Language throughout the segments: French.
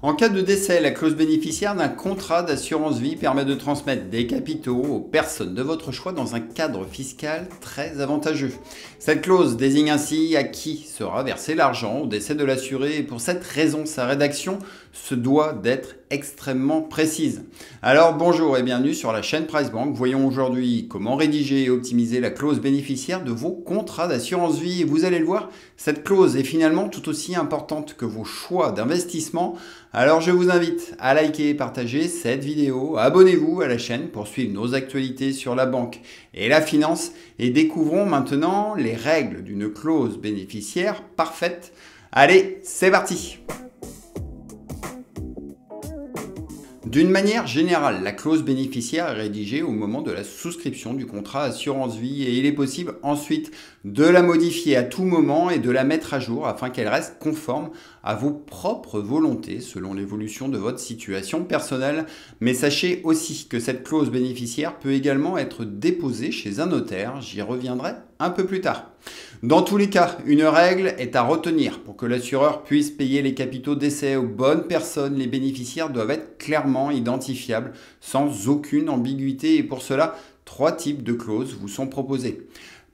En cas de décès, la clause bénéficiaire d'un contrat d'assurance vie permet de transmettre des capitaux aux personnes de votre choix dans un cadre fiscal très avantageux. Cette clause désigne ainsi à qui sera versé l'argent au décès de l'assuré et pour cette raison, sa rédaction se doit d'être extrêmement précise. Alors bonjour et bienvenue sur la chaîne PriceBank. Voyons aujourd'hui comment rédiger et optimiser la clause bénéficiaire de vos contrats d'assurance vie. Et vous allez le voir, cette clause est finalement tout aussi importante que vos choix d'investissement. Alors je vous invite à liker et partager cette vidéo, abonnez-vous à la chaîne pour suivre nos actualités sur la banque et la finance et découvrons maintenant les règles d'une clause bénéficiaire parfaite. Allez, c'est parti! D'une manière générale, la clause bénéficiaire est rédigée au moment de la souscription du contrat assurance vie et il est possible ensuite de la modifier à tout moment et de la mettre à jour afin qu'elle reste conforme à vos propres volontés selon l'évolution de votre situation personnelle. Mais sachez aussi que cette clause bénéficiaire peut également être déposée chez un notaire, j'y reviendrai un peu plus tard. Dans tous les cas, une règle est à retenir. Pour que l'assureur puisse payer les capitaux décès aux bonnes personnes, les bénéficiaires doivent être clairement identifiables, sans aucune ambiguïté. Et pour cela, 3 types de clauses vous sont proposées.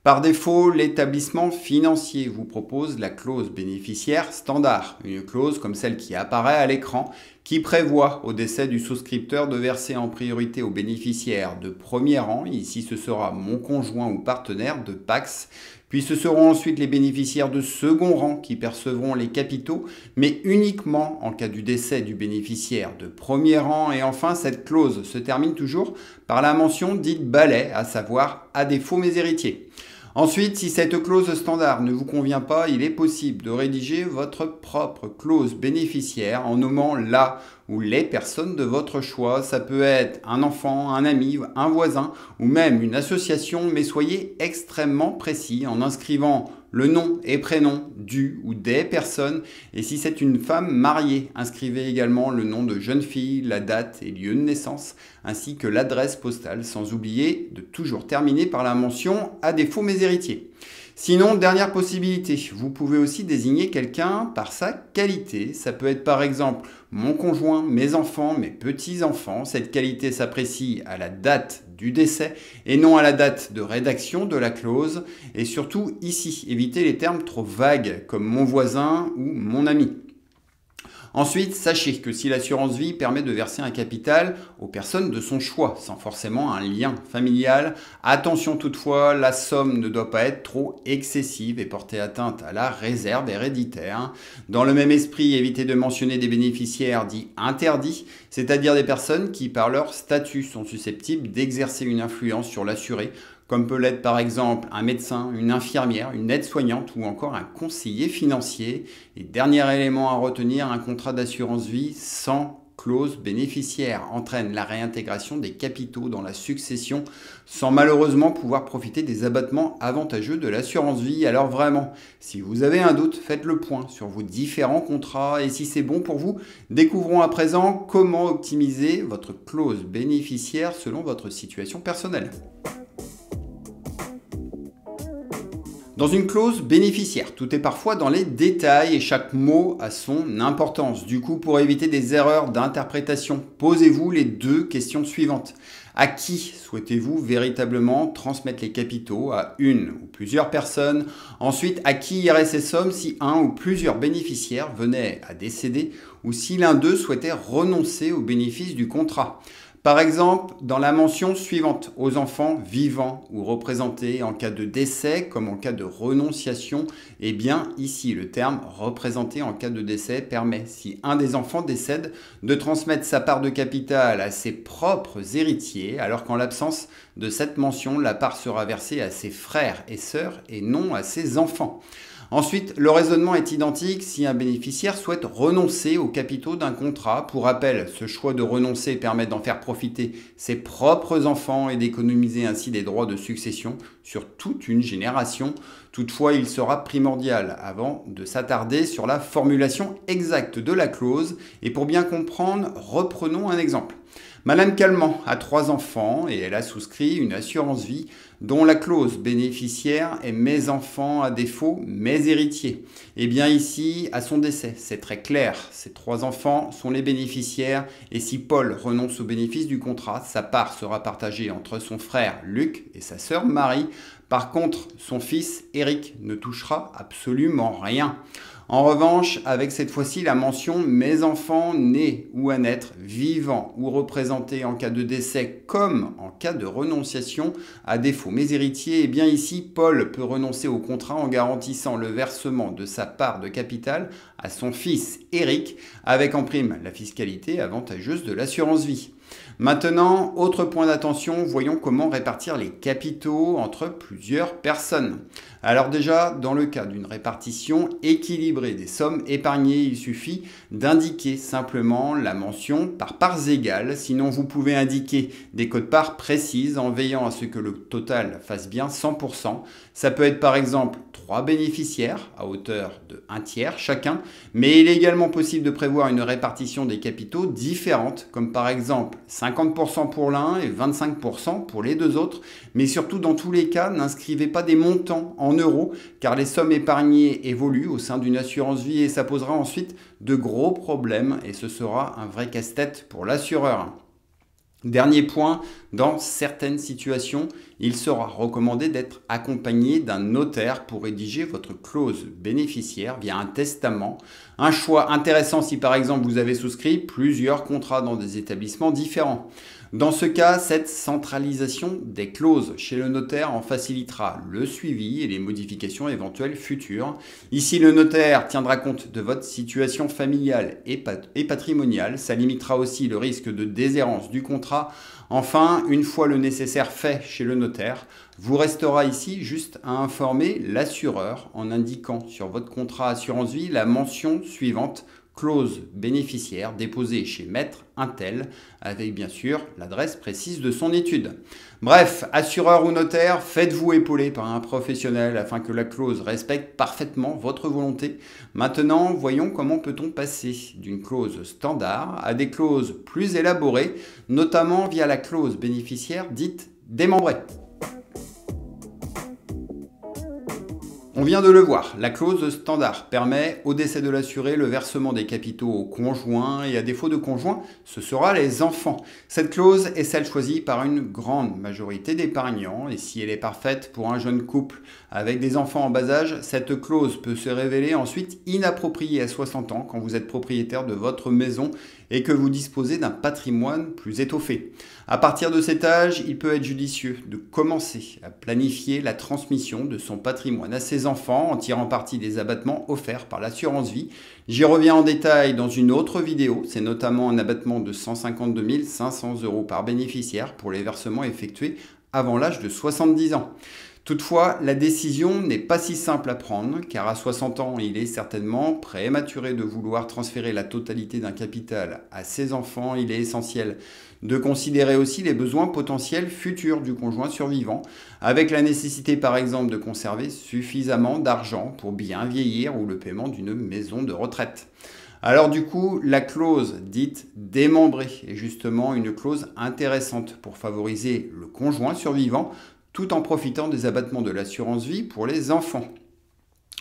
Par défaut, l'établissement financier vous propose la clause bénéficiaire standard, une clause comme celle qui apparaît à l'écran, qui prévoit au décès du souscripteur de verser en priorité aux bénéficiaires de premier rang, ici ce sera mon conjoint ou partenaire de Pacs, puis ce seront ensuite les bénéficiaires de second rang qui percevront les capitaux, mais uniquement en cas du décès du bénéficiaire de premier rang. Et enfin, cette clause se termine toujours par la mention dite balai, à savoir à défaut mes héritiers. Ensuite, si cette clause standard ne vous convient pas, il est possible de rédiger votre propre clause bénéficiaire en nommant la ou les personnes de votre choix. Ça peut être un enfant, un ami, un voisin ou même une association, mais soyez extrêmement précis en inscrivant le nom et prénom du ou des personnes. Et si c'est une femme mariée, inscrivez également le nom de jeune fille, la date et lieu de naissance, ainsi que l'adresse postale, sans oublier de toujours terminer par la mention « à défaut mes héritiers ». Sinon, dernière possibilité, vous pouvez aussi désigner quelqu'un par sa qualité. Ça peut être par exemple mon conjoint, mes enfants, mes petits-enfants. Cette qualité s'apprécie à la date du décès et non à la date de rédaction de la clause. Et surtout ici, évitez les termes trop vagues comme mon voisin ou mon ami. Ensuite, sachez que si l'assurance vie permet de verser un capital aux personnes de son choix, sans forcément un lien familial, attention toutefois, la somme ne doit pas être trop excessive et porter atteinte à la réserve héréditaire. Dans le même esprit, évitez de mentionner des bénéficiaires dits interdits, c'est-à-dire des personnes qui, par leur statut, sont susceptibles d'exercer une influence sur l'assuré, comme peut l'être par exemple un médecin, une infirmière, une aide-soignante ou encore un conseiller financier. Et dernier élément à retenir, un contrat d'assurance vie sans clause bénéficiaire entraîne la réintégration des capitaux dans la succession sans malheureusement pouvoir profiter des abattements avantageux de l'assurance vie. Alors vraiment, si vous avez un doute, faites le point sur vos différents contrats et si c'est bon pour vous, découvrons à présent comment optimiser votre clause bénéficiaire selon votre situation personnelle. Dans une clause bénéficiaire, tout est parfois dans les détails et chaque mot a son importance. Du coup, pour éviter des erreurs d'interprétation, posez-vous les 2 questions suivantes. À qui souhaitez-vous véritablement transmettre les capitaux? À une ou plusieurs personnes? Ensuite, à qui iraient ces sommes si un ou plusieurs bénéficiaires venaient à décéder ou si l'un d'eux souhaitait renoncer au bénéfice du contrat? Par exemple, dans la mention suivante, aux enfants vivants ou représentés en cas de décès comme en cas de renonciation, eh bien ici le terme représenté en cas de décès permet, si un des enfants décède, de transmettre sa part de capital à ses propres héritiers, alors qu'en l'absence de cette mention, la part sera versée à ses frères et sœurs et non à ses enfants. Ensuite, le raisonnement est identique si un bénéficiaire souhaite renoncer aux capitaux d'un contrat. Pour rappel, ce choix de renoncer permet d'en faire profiter ses propres enfants et d'économiser ainsi des droits de succession sur toute une génération. Toutefois, il sera primordial, avant de s'attarder sur la formulation exacte de la clause, et pour bien comprendre, reprenons un exemple. Madame Calment a 3 enfants et elle a souscrit une assurance vie dont la clause bénéficiaire est mes enfants à défaut, mes héritiers. Et bien ici, à son décès, c'est très clair, ces 3 enfants sont les bénéficiaires et si Paul renonce au bénéfice du contrat, sa part sera partagée entre son frère Luc et sa sœur Marie. Par contre, son fils Eric ne touchera absolument rien. En revanche, avec cette fois-ci la mention « mes enfants nés ou à naître, vivants ou représentés en cas de décès comme en cas de renonciation à défaut mes héritiers », et bien ici, Paul peut renoncer au contrat en garantissant le versement de sa part de capital à son fils Eric, avec en prime la fiscalité avantageuse de l'assurance vie. Maintenant, autre point d'attention, voyons comment répartir les capitaux entre plusieurs personnes. Alors déjà, dans le cas d'une répartition équilibrée des sommes épargnées, il suffit d'indiquer simplement la mention par parts égales, sinon vous pouvez indiquer des quotes-parts précises en veillant à ce que le total fasse bien 100%. Ça peut être par exemple 3 bénéficiaires à hauteur de 1/3 chacun, mais il est également possible de prévoir une répartition des capitaux différente, comme par exemple 50% pour l'un et 25% pour les 2 autres, mais surtout dans tous les cas, n'inscrivez pas des montants en euros, car les sommes épargnées évoluent au sein d'une assurance vie et ça posera ensuite de gros problèmes et ce sera un vrai casse-tête pour l'assureur. Dernier point, dans certaines situations, il sera recommandé d'être accompagné d'un notaire pour rédiger votre clause bénéficiaire via un testament. Un choix intéressant si par exemple vous avez souscrit plusieurs contrats dans des établissements différents. Dans ce cas, cette centralisation des clauses chez le notaire en facilitera le suivi et les modifications éventuelles futures. Ici, le notaire tiendra compte de votre situation familiale et patrimoniale. Ça limitera aussi le risque de déshérence du contrat. Enfin, une fois le nécessaire fait chez le notaire, vous restera ici juste à informer l'assureur en indiquant sur votre contrat assurance vie la mention suivante: clause bénéficiaire déposée chez Maître Untel, avec bien sûr l'adresse précise de son étude. Bref, assureur ou notaire, faites-vous épauler par un professionnel afin que la clause respecte parfaitement votre volonté. Maintenant, voyons comment peut-on passer d'une clause standard à des clauses plus élaborées, notamment via la clause bénéficiaire dite démembrée. On vient de le voir, la clause standard permet au décès de l'assuré le versement des capitaux au conjoint et à défaut de conjoint, ce sera les enfants. Cette clause est celle choisie par une grande majorité d'épargnants et si elle est parfaite pour un jeune couple avec des enfants en bas âge, cette clause peut se révéler ensuite inappropriée à 60 ans quand vous êtes propriétaire de votre maison et que vous disposez d'un patrimoine plus étoffé. À partir de cet âge, il peut être judicieux de commencer à planifier la transmission de son patrimoine à ses enfants en tirant parti des abattements offerts par l'assurance vie. J'y reviens en détail dans une autre vidéo, c'est notamment un abattement de 152 500 € par bénéficiaire pour les versements effectués avant l'âge de 70 ans. Toutefois, la décision n'est pas si simple à prendre, car à 60 ans, il est certainement prématuré de vouloir transférer la totalité d'un capital à ses enfants. Il est essentiel de considérer aussi les besoins potentiels futurs du conjoint survivant, avec la nécessité par exemple de conserver suffisamment d'argent pour bien vieillir ou le paiement d'une maison de retraite. Alors du coup, la clause dite démembrée est justement une clause intéressante pour favoriser le conjoint survivant tout en profitant des abattements de l'assurance vie pour les enfants.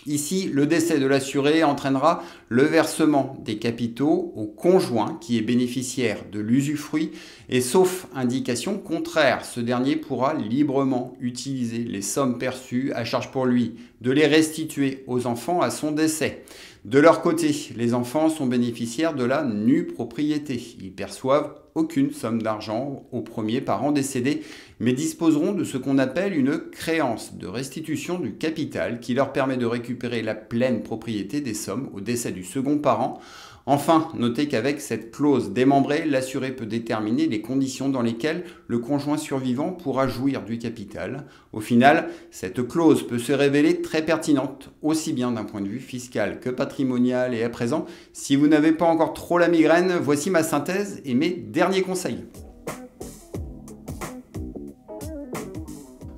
Ici, le décès de l'assuré entraînera le versement des capitaux au conjoint qui est bénéficiaire de l'usufruit et sauf indication contraire, ce dernier pourra librement utiliser les sommes perçues à charge pour lui de les restituer aux enfants à son décès. De leur côté, les enfants sont bénéficiaires de la nue propriété. Ils perçoivent aucune somme d'argent au premier parent décédé, mais disposeront de ce qu'on appelle une créance de restitution du capital qui leur permet de récupérer la pleine propriété des sommes au décès du second parent. Enfin, notez qu'avec cette clause démembrée, l'assuré peut déterminer les conditions dans lesquelles le conjoint survivant pourra jouir du capital. Au final, cette clause peut se révéler très pertinente, aussi bien d'un point de vue fiscal que patrimonial. Et à présent, si vous n'avez pas encore trop la migraine, voici ma synthèse et mes derniers conseils.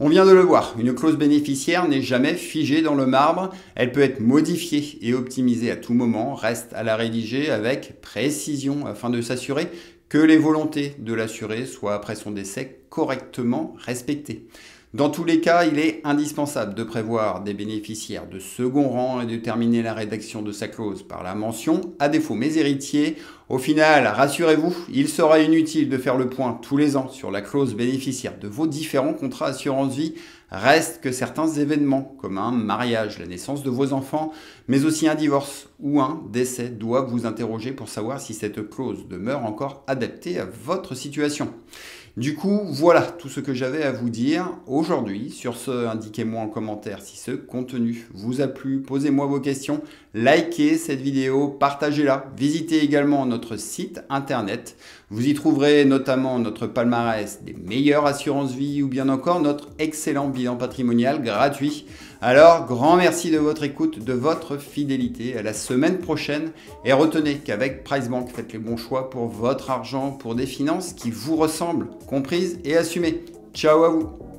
On vient de le voir, une clause bénéficiaire n'est jamais figée dans le marbre, elle peut être modifiée et optimisée à tout moment, reste à la rédiger avec précision afin de s'assurer que les volontés de l'assuré soient après son décès correctement respectées. Dans tous les cas, il est indispensable de prévoir des bénéficiaires de second rang et de terminer la rédaction de sa clause par la mention « à défaut mes héritiers ». Au final, rassurez-vous, il sera inutile de faire le point tous les ans sur la clause bénéficiaire de vos différents contrats assurance vie. Reste que certains événements, comme un mariage, la naissance de vos enfants, mais aussi un divorce ou un décès, doivent vous interroger pour savoir si cette clause demeure encore adaptée à votre situation. Du coup, voilà tout ce que j'avais à vous dire aujourd'hui. Sur ce, indiquez-moi en commentaire si ce contenu vous a plu. Posez-moi vos questions, likez cette vidéo, partagez-la. Visitez également notre site internet. Vous y trouverez notamment notre palmarès des meilleures assurances vie ou bien encore notre excellent bilan patrimonial gratuit. Alors, grand merci de votre écoute, de votre fidélité. À la semaine prochaine. Et retenez qu'avec PriceBank, faites les bons choix pour votre argent, pour des finances qui vous ressemblent, comprises et assumées. Ciao à vous!